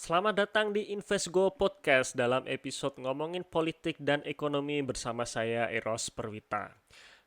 Selamat datang di Investgo Podcast dalam episode ngomongin politik dan ekonomi bersama saya Eros Perwita.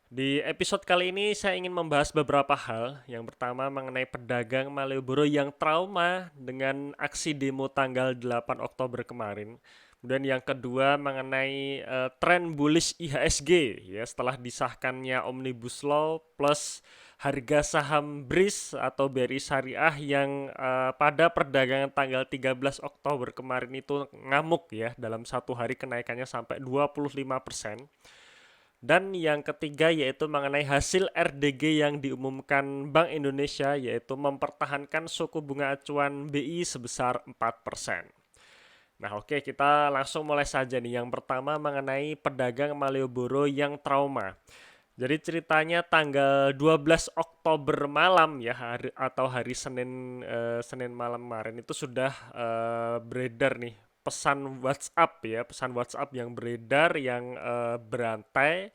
Di episode kali ini saya ingin membahas beberapa hal. Yang pertama mengenai pedagang Malioboro yang trauma dengan aksi demo tanggal 8 Oktober kemarin. Kemudian yang kedua mengenai tren bullish IHSG ya setelah disahkannya Omnibus Law plus harga saham BRIS atau BRI Syariah yang pada perdagangan tanggal 13 Oktober kemarin itu ngamuk ya dalam satu hari kenaikannya sampai 25%. Dan yang ketiga yaitu mengenai hasil RDG yang diumumkan Bank Indonesia yaitu mempertahankan suku bunga acuan BI sebesar 4%. Nah oke kita langsung mulai saja nih. Yang pertama mengenai pedagang Malioboro yang trauma. Jadi ceritanya tanggal 12 Oktober malam ya atau hari Senin Senin malam kemarin itu sudah beredar nih pesan WhatsApp yang beredar yang berantai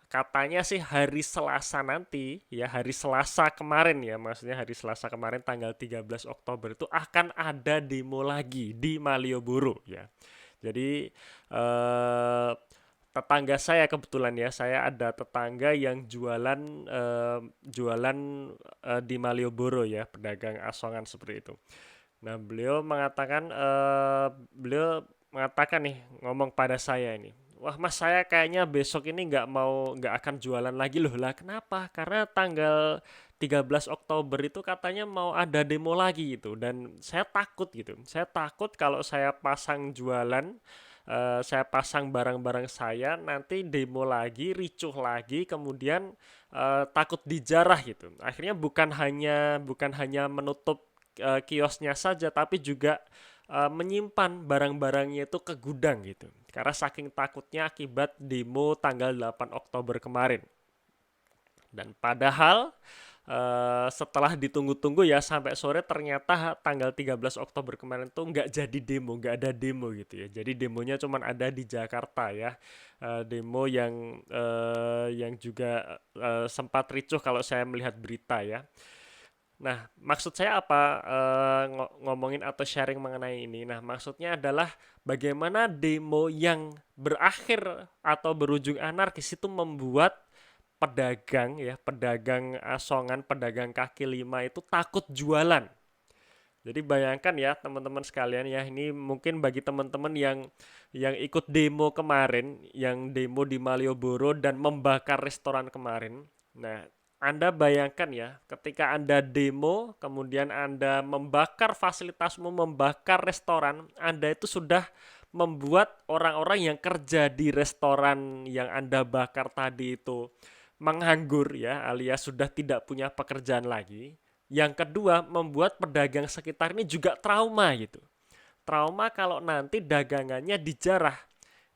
katanya sih hari Selasa nanti ya hari Selasa kemarin ya maksudnya hari Selasa kemarin tanggal 13 Oktober itu akan ada demo lagi di Malioboro ya. Jadi eh, tetangga saya kebetulan ya saya ada tetangga yang jualan di Malioboro ya pedagang asongan seperti itu. Nah beliau mengatakan nih ngomong pada saya ini, wah mas saya kayaknya besok ini nggak akan jualan lagi loh lah kenapa? Karena tanggal 13 Oktober itu katanya mau ada demo lagi gitu dan saya takut gitu. Saya takut kalau saya pasang barang-barang saya nanti demo lagi, ricuh lagi, kemudian takut dijarah gitu. Akhirnya bukan hanya menutup kiosnya saja, tapi juga menyimpan barang-barangnya itu ke gudang gitu. Karena saking takutnya akibat demo tanggal 8 Oktober kemarin. Dan padahal setelah ditunggu-tunggu ya sampai sore ternyata tanggal 13 Oktober kemarin tuh nggak jadi demo, nggak ada demo gitu ya. Jadi demonya cuma ada di Jakarta ya. Demo yang juga sempat ricuh kalau saya melihat berita ya. Nah, maksud saya apa ngomongin atau sharing mengenai ini? Nah, maksudnya adalah bagaimana demo yang berakhir atau berujung anarkis itu membuat pedagang ya, pedagang asongan, pedagang kaki lima itu takut jualan. Jadi bayangkan ya teman-teman sekalian ya, ini mungkin bagi teman-teman yang ikut demo kemarin, yang demo di Malioboro dan membakar restoran kemarin. Nah, Anda bayangkan ya, ketika Anda demo, kemudian Anda membakar fasilitasmu, membakar restoran, Anda itu sudah membuat orang-orang yang kerja di restoran yang Anda bakar tadi itu menganggur ya, alias sudah tidak punya pekerjaan lagi. Yang kedua, membuat pedagang sekitar ini juga trauma gitu. Trauma kalau nanti dagangannya dijarah.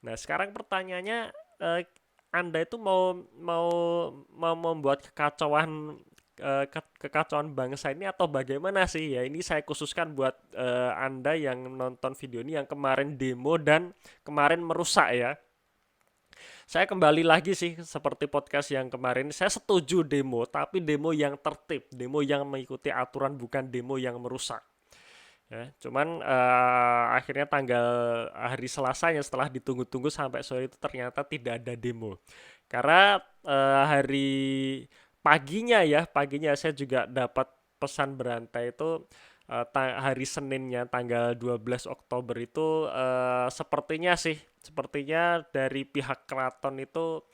Nah, sekarang pertanyaannya, Anda itu mau mau mau membuat kekacauan bangsa ini atau bagaimana sih? Ya, ini saya khususkan buat Anda yang nonton video ini yang kemarin demo dan kemarin merusak ya. Saya kembali lagi sih seperti podcast yang kemarin, saya setuju demo, tapi demo yang tertib, demo yang mengikuti aturan bukan demo yang merusak. Ya, cuman akhirnya tanggal hari Selasanya setelah ditunggu-tunggu sampai sore itu ternyata tidak ada demo. Karena hari paginya saya juga dapat pesan berantai itu hari Seninnya tanggal 12 Oktober itu sepertinya dari pihak keraton itu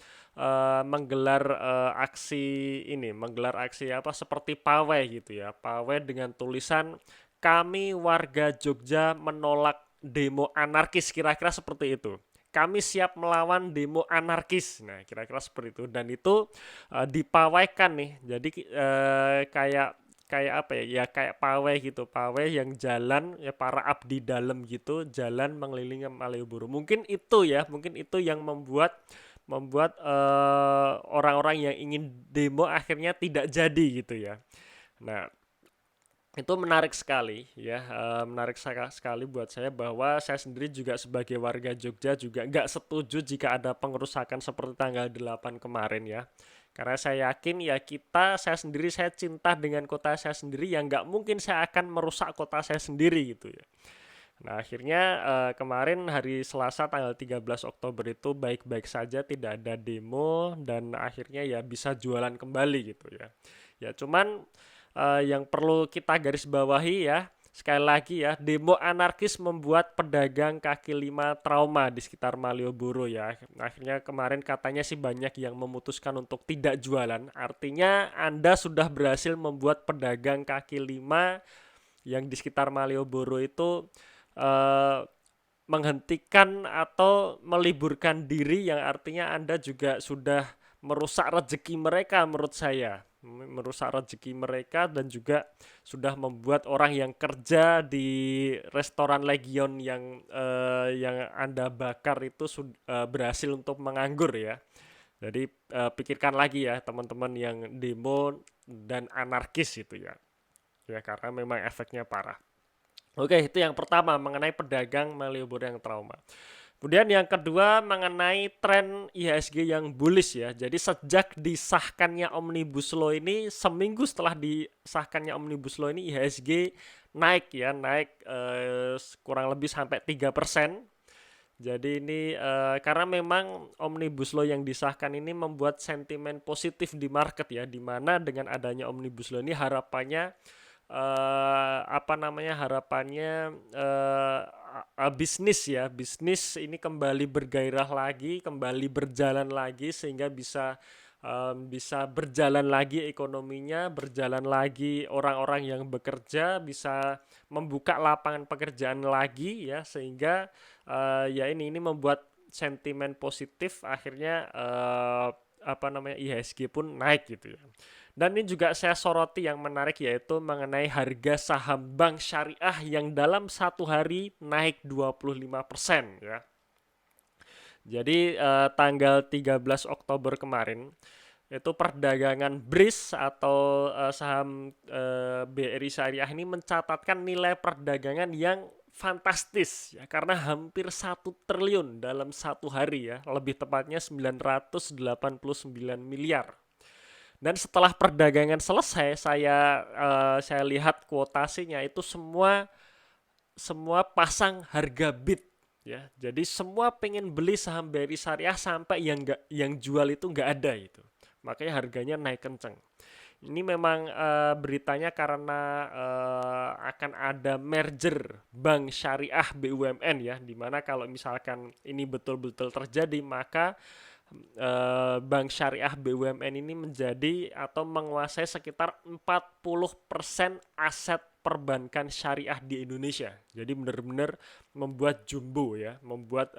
menggelar aksi apa seperti pawai gitu ya, pawai dengan tulisan kami warga Jogja menolak demo anarkis kira-kira seperti itu. Kami siap melawan demo anarkis. Nah, kira-kira seperti itu dan itu dipawaikan nih. Jadi kayak kayak apa ya? Ya kayak pawai gitu, pawai yang jalan ya para abdi dalam gitu, jalan mengelilingi Malioboro. Mungkin itu yang membuat membuat orang-orang yang ingin demo akhirnya tidak jadi gitu ya. Nah, itu menarik sekali ya, sekali buat saya bahwa saya sendiri juga sebagai warga Jogja juga nggak setuju jika ada pengerusakan seperti tanggal 8 kemarin ya. Karena saya yakin ya saya cinta dengan kota saya sendiri yang nggak mungkin saya akan merusak kota saya sendiri gitu ya. Nah, akhirnya kemarin hari Selasa tanggal 13 Oktober itu baik-baik saja, tidak ada demo dan akhirnya ya bisa jualan kembali gitu ya. Ya cuman yang perlu kita garis bawahi ya, sekali lagi ya, demo anarkis membuat pedagang kaki lima trauma di sekitar Malioboro ya. Akhirnya kemarin katanya sih banyak yang memutuskan untuk tidak jualan. Artinya Anda sudah berhasil membuat pedagang kaki lima yang di sekitar Malioboro itu eh, menghentikan atau meliburkan diri, yang artinya Anda juga sudah merusak rezeki mereka menurut saya, merusak rezeki mereka, dan juga sudah membuat orang yang kerja di restoran Legion yang Anda bakar itu berhasil untuk menganggur ya. Jadi pikirkan lagi ya teman-teman yang demo dan anarkis itu ya. Ya karena memang efeknya parah. Oke, itu yang pertama mengenai pedagang Malioboro yang trauma. Kemudian yang kedua mengenai tren IHSG yang bullish ya. Jadi sejak disahkannya Omnibus Law ini, seminggu setelah disahkannya Omnibus Law ini, IHSG naik ya, naik kurang lebih sampai 3%. Jadi ini karena memang Omnibus Law yang disahkan ini membuat sentimen positif di market ya, di mana dengan adanya Omnibus Law ini harapannya harapannya bisnis ya, bisnis ini kembali bergairah lagi, kembali berjalan lagi, sehingga bisa berjalan lagi ekonominya, berjalan lagi orang-orang yang bekerja, bisa membuka lapangan pekerjaan lagi ya, sehingga ya ini membuat sentimen positif, akhirnya IHSG pun naik gitu ya. Dan ini juga saya soroti yang menarik, yaitu mengenai harga saham bank syariah yang dalam satu hari naik 25% ya. Jadi tanggal 13 Oktober kemarin itu perdagangan BRIS atau saham BRI Syariah ini mencatatkan nilai perdagangan yang fantastis ya, karena hampir 1 triliun dalam satu hari ya, lebih tepatnya 989 miliar. Dan setelah perdagangan selesai, saya lihat kuotasinya itu semua semua pasang harga bid ya. Jadi semua pengen beli saham BRI Syariah sampai yang jual itu nggak ada itu. Makanya harganya naik kenceng. Ini memang beritanya karena akan ada merger bank syariah BUMN ya, dimana kalau misalkan ini betul-betul terjadi, maka bank syariah BUMN ini menjadi atau menguasai sekitar 40% aset perbankan syariah di Indonesia. Jadi benar-benar membuat jumbo ya, membuat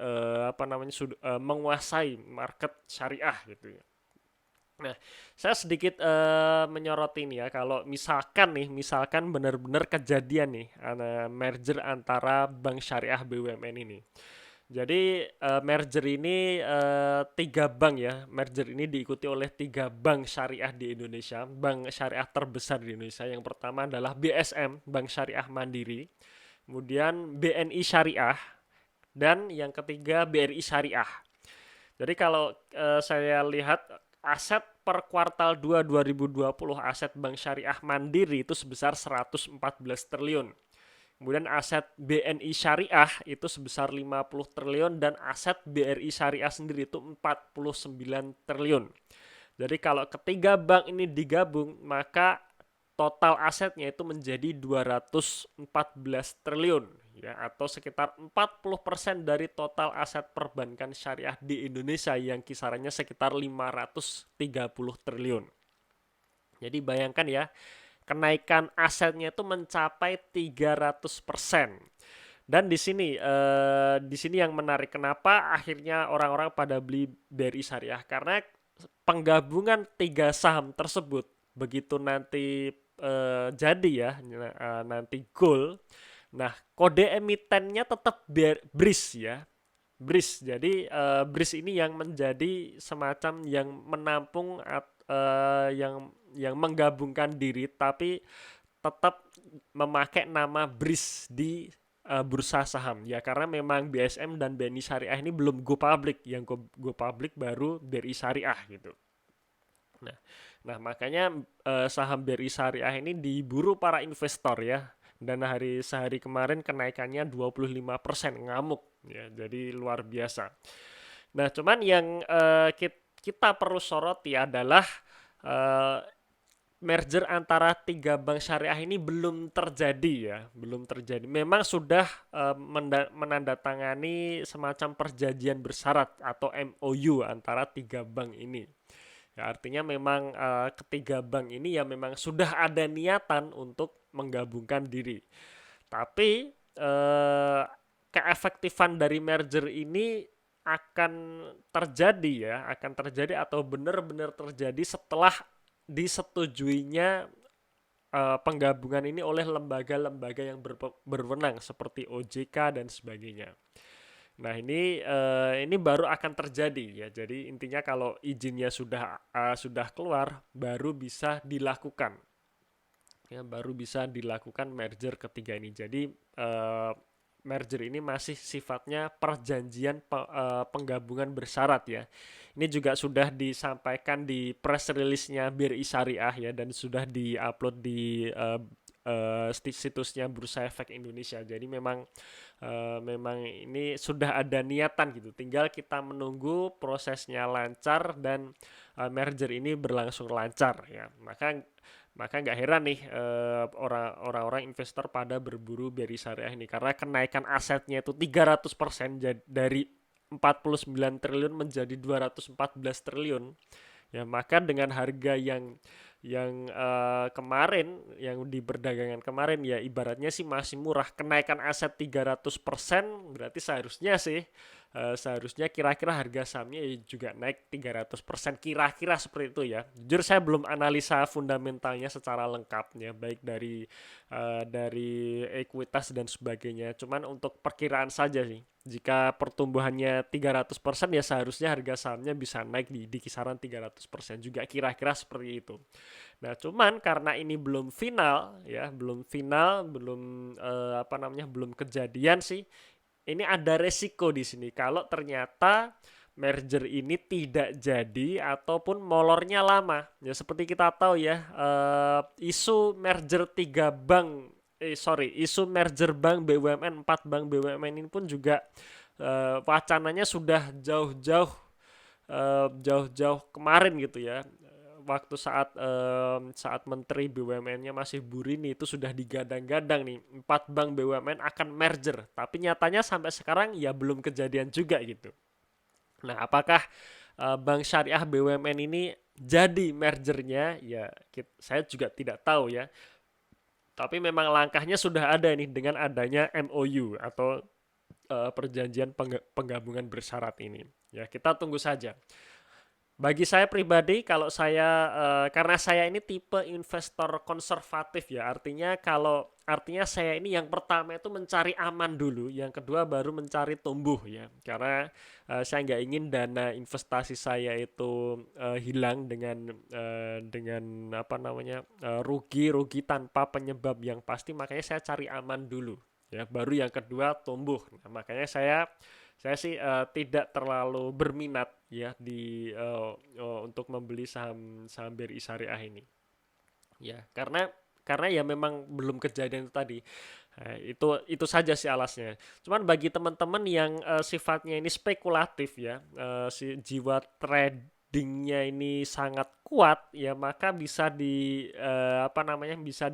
menguasai market syariah gitu ya. Nah, saya sedikit menyoroti ini ya, kalau misalkan benar-benar kejadian nih merger antara bank syariah BUMN ini. Jadi merger ini tiga bank ya, merger ini diikuti oleh tiga bank syariah di Indonesia, bank syariah terbesar di Indonesia. Yang pertama adalah BSM, Bank Syariah Mandiri, kemudian BNI Syariah, dan yang ketiga BRI Syariah. Jadi kalau saya lihat aset per kuartal 2 2020, aset Bank Syariah Mandiri itu sebesar 114 triliun. Kemudian aset BNI Syariah itu sebesar 50 triliun dan aset BRI Syariah sendiri itu 49 triliun. Jadi kalau ketiga bank ini digabung, maka total asetnya itu menjadi 214 triliun ya, atau sekitar 40% dari total aset perbankan syariah di Indonesia yang kisarannya sekitar 530 triliun. Jadi bayangkan ya, kenaikan asetnya itu mencapai 300%. Dan di sini yang menarik, kenapa akhirnya orang-orang pada beli BRI Syariah, karena penggabungan tiga saham tersebut begitu nanti jadi ya, nanti goal. Nah, kode emitennya tetap BRIS ya. BRIS. Jadi BRIS ini yang menjadi semacam yang menampung yang menggabungkan diri, tapi tetap memakai nama BRIS di bursa saham ya, karena memang BSM dan BNI Syariah ini belum go public, yang go public baru BRI Syariah gitu. Nah, makanya saham BRI Syariah ini diburu para investor ya. dan sehari kemarin kenaikannya 25%, ngamuk ya, jadi luar biasa. Nah, cuman yang kita perlu soroti adalah eh, merger antara tiga bank syariah ini belum terjadi ya, belum terjadi. Memang sudah menandatangani semacam perjanjian bersyarat atau MOU antara tiga bank ini. Ya, artinya memang ketiga bank ini ya memang sudah ada niatan untuk menggabungkan diri. Tapi keefektifan dari merger ini akan terjadi ya, akan terjadi atau benar-benar terjadi setelah disetujuinya penggabungan ini oleh lembaga-lembaga yang berwenang seperti OJK dan sebagainya. Nah, ini baru akan terjadi ya. Jadi intinya kalau izinnya sudah keluar, baru bisa dilakukan. Ya, baru bisa dilakukan merger ketiga ini. Jadi merger ini masih sifatnya perjanjian penggabungan bersyarat ya. Ini juga sudah disampaikan di press release-nya BRI Syariah ya, dan sudah diupload di situsnya Bursa Efek Indonesia. Jadi memang ini sudah ada niatan gitu. Tinggal kita menunggu prosesnya lancar dan merger ini berlangsung lancar ya. Maka nggak heran nih orang-orang investor pada berburu BRI Syariah ini, karena kenaikan asetnya itu 300% dari 49 triliun menjadi 214 triliun. Ya, maka dengan harga yang kemarin yang di perdagangan kemarin ya ibaratnya sih masih murah. Kenaikan aset 300% berarti seharusnya kira-kira harga sahamnya juga naik 300%, kira-kira seperti itu ya. Jujur saya belum analisa fundamentalnya secara lengkapnya, baik dari ekuitas dan sebagainya. Cuman untuk perkiraan saja sih. Jika pertumbuhannya 300% ya seharusnya harga sahamnya bisa naik di kisaran 300% juga, kira-kira seperti itu. Nah, cuman karena ini belum final ya, belum kejadian sih. Ini ada resiko di sini kalau ternyata merger ini tidak jadi ataupun molornya lama. Ya seperti kita tahu ya, isu merger bank BUMN, 4 bank BUMN ini pun juga wacananya sudah jauh-jauh kemarin gitu ya. Waktu saat Menteri BUMN-nya masih Burini itu sudah digadang-gadang nih 4 bank BUMN akan merger, tapi nyatanya sampai sekarang ya belum kejadian juga gitu. Nah, apakah bank syariah BUMN ini jadi mergernya? Ya, saya juga tidak tahu ya. Tapi memang langkahnya sudah ada nih dengan adanya MOU atau perjanjian penggabungan bersyarat ini. Ya, kita tunggu saja. Bagi saya pribadi, karena saya ini tipe investor konservatif ya, artinya saya ini yang pertama itu mencari aman dulu, yang kedua baru mencari tumbuh ya, karena saya nggak ingin dana investasi saya itu hilang dengan apa namanya rugi tanpa penyebab yang pasti, makanya saya cari aman dulu ya, baru yang kedua tumbuh. Nah, makanya saya sih tidak terlalu berminat ya untuk membeli saham saham BRI Syariah ini. Ya, karena ya memang belum kejadian itu tadi. Nah, itu saja sih alasnya. Cuman bagi teman-teman yang sifatnya ini spekulatif ya, si jiwa tradingnya ini sangat kuat ya, maka bisa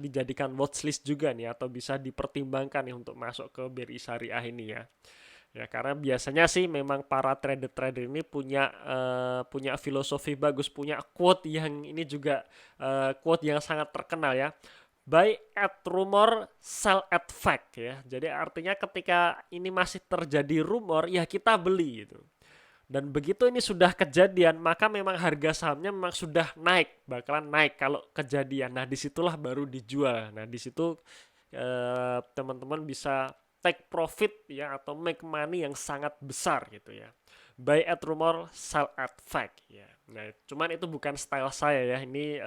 dijadikan watchlist juga nih, atau bisa dipertimbangkan nih untuk masuk ke BRI Syariah ini ya. Ya, karena biasanya sih memang para trader-trader ini punya filosofi bagus, punya quote yang ini juga quote yang sangat terkenal ya. Buy at rumor, sell at fact ya. Jadi artinya ketika ini masih terjadi rumor, ya kita beli gitu. Dan begitu ini sudah kejadian, maka memang harga sahamnya memang sudah naik, bakalan naik kalau kejadian. Nah, disitulah baru dijual. Nah, disitu teman-teman bisa take profit ya, atau make money yang sangat besar gitu ya. Buy at rumor, sell at fact ya. Nah, cuman itu bukan style saya ya. Ini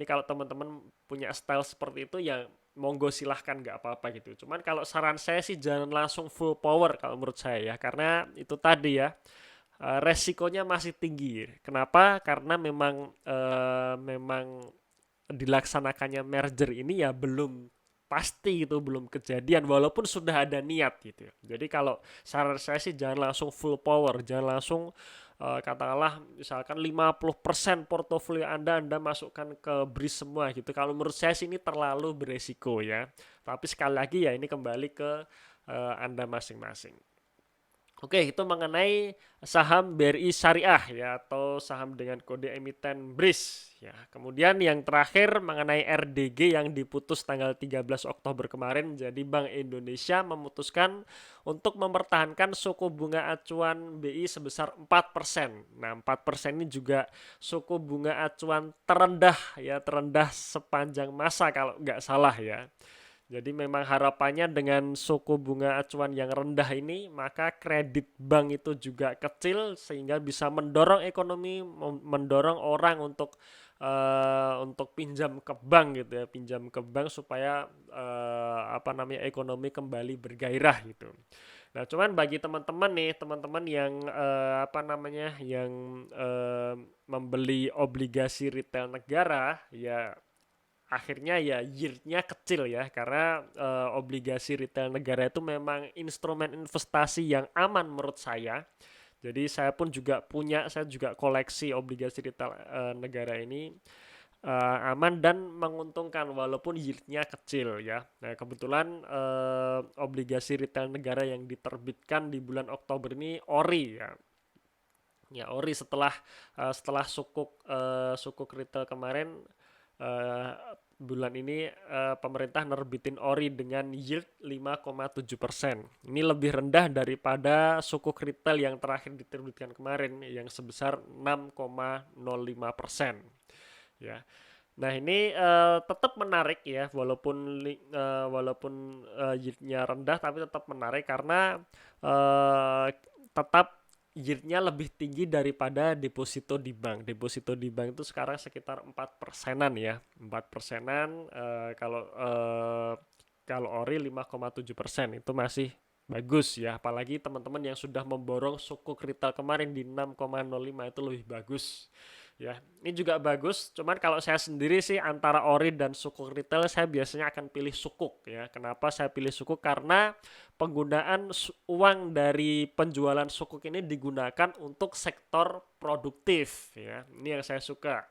kalau teman-teman punya style seperti itu ya monggo silahkan, nggak apa-apa gitu. Cuman kalau saran saya sih jangan langsung full power kalau menurut saya ya, karena itu tadi ya, resikonya masih tinggi. Kenapa? Karena memang dilaksanakannya merger ini ya belum pasti itu belum kejadian walaupun sudah ada niat gitu ya. Jadi kalau saran saya sih jangan langsung full power, jangan langsung katakanlah misalkan 50% portofolio Anda masukkan ke BRIS semua gitu. Kalau menurut saya sih ini terlalu beresiko ya. Tapi sekali lagi ya ini kembali ke Anda masing-masing. Oke, itu mengenai saham BRI Syariah ya atau saham dengan kode emiten BRIS ya. Kemudian yang terakhir mengenai RDG yang diputus tanggal 13 Oktober kemarin. Jadi Bank Indonesia memutuskan untuk mempertahankan suku bunga acuan BI sebesar 4%. Nah, 4% ini juga suku bunga acuan terendah ya, terendah sepanjang masa kalau nggak salah ya. Jadi memang harapannya dengan suku bunga acuan yang rendah ini, maka kredit bank itu juga kecil sehingga bisa mendorong ekonomi, mendorong orang untuk pinjam ke bank gitu ya, pinjam ke bank supaya ekonomi kembali bergairah gitu. Nah, cuman bagi teman-teman nih, teman-teman yang membeli obligasi retail negara ya akhirnya ya yieldnya kecil ya karena obligasi retail negara itu memang instrumen investasi yang aman menurut saya. Jadi saya juga koleksi obligasi retail negara ini aman dan menguntungkan walaupun yieldnya kecil ya. Nah kebetulan obligasi retail negara yang diterbitkan di bulan Oktober ini ORI ya. Ya ORI setelah sukuk retail kemarin uh, bulan ini pemerintah nerbitin ORI dengan yield 5,7%. Ini lebih rendah daripada sukuk retail yang terakhir diterbitkan kemarin yang sebesar 6,05%. Ya. Nah, ini tetap menarik ya walaupun yieldnya rendah tapi tetap menarik karena tetap yieldnya lebih tinggi daripada deposito di bank. Deposito di bank itu sekarang sekitar 4%-an ya. 4%-an kalau ORI 5,7% itu masih bagus ya. Apalagi teman-teman yang sudah memborong sukuk retail kemarin di 6,05 itu lebih bagus. Ya, ini juga bagus. Cuman kalau saya sendiri sih antara ori dan sukuk retail saya biasanya akan pilih sukuk ya. Kenapa saya pilih sukuk? Karena penggunaan uang dari penjualan sukuk ini digunakan untuk sektor produktif ya. Ini yang saya suka.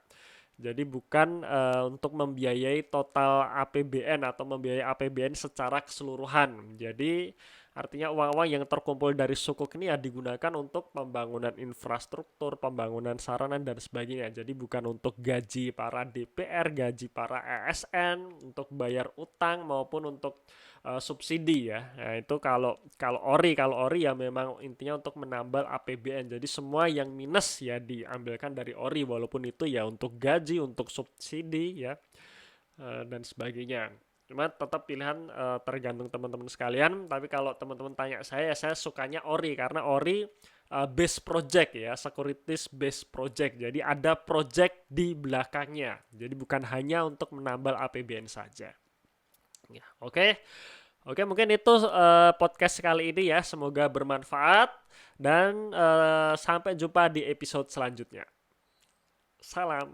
Jadi bukan untuk membiayai total APBN atau membiayai APBN secara keseluruhan. Jadi artinya uang-uang yang terkumpul dari sukuk ini ya digunakan untuk pembangunan infrastruktur, pembangunan sarana dan sebagainya. Jadi bukan untuk gaji para DPR, gaji para ASN, untuk bayar utang maupun untuk subsidi ya. Nah, itu kalau ori ya memang intinya untuk menambal APBN. Jadi semua yang minus ya diambilkan dari ori walaupun itu ya untuk gaji, untuk subsidi ya dan sebagainya. Cuma tetap pilihan tergantung teman-teman sekalian. Tapi kalau teman-teman tanya saya sukanya ori karena ori base project ya, securities base project. Jadi ada project di belakangnya. Jadi bukan hanya untuk menambal APBN saja. Ya, oke. Oke, mungkin itu podcast kali ini ya. Semoga bermanfaat dan sampai jumpa di episode selanjutnya. Salam.